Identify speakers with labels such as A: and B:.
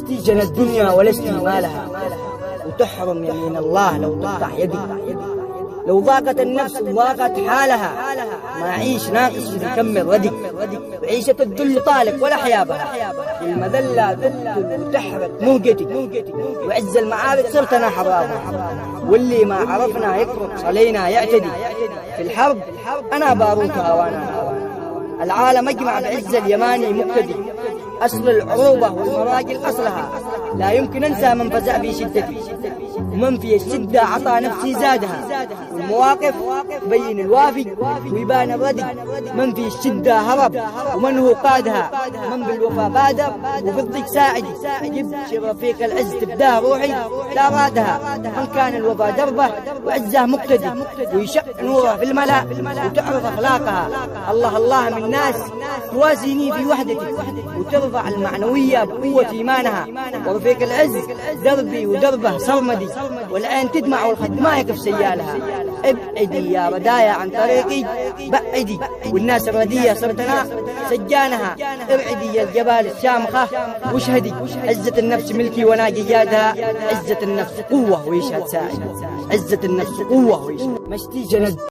A: مشتي جنى الدنيا ولست مالها، وتحرم يمين الله لو تقطع يدي. لو ضاقت النفس وضاقت حالها، ما أعيش ناقص يكمل ردي. عيشة الذل طالق ولا حيابها، المذلة تقتل وتحرق موجتي. وعز المعارك صرت أنا حرابها، واللي ما عرفنا يكرس علينا يعتدي. في الحرب أنا باروتها وأنا العالم أجمع بعز اليماني مقتدي. أصل العروبة والمراجل أصلها، لا يمكن أنسى من فزع في شدتي. ومن في الشدة عطى نفسي زادها، والمواقف تبين الوافي ويبان الردي. من في الشدة هرب ومن هو قادها، من بالوفا بادر وبالضيق ساعدي. جبت رفيق العز تبداه روحي لا رادها، من كان الوفا دربه وعزه مقتدي. ويشق نوره في الملا وتعرف أخلاقها. الله الله من ناس توازيني في وحدتي، وترفع المعنوية بقوة إيمانها. ورفيق العز دربي ودربه صرمدي، والعين تدمع والخد ما يقف سيالها. ابعدي يا ردايا عن طريقي بعدي، والناس الردية صرتنا سجانها. ابعدي يا الجبال الشامخة واشهدي، عزة النفس ملكي وانا جيادها. عزة النفس قوة ويشهد ساعد، عزة النفس قوة ويشهد. مشتي جند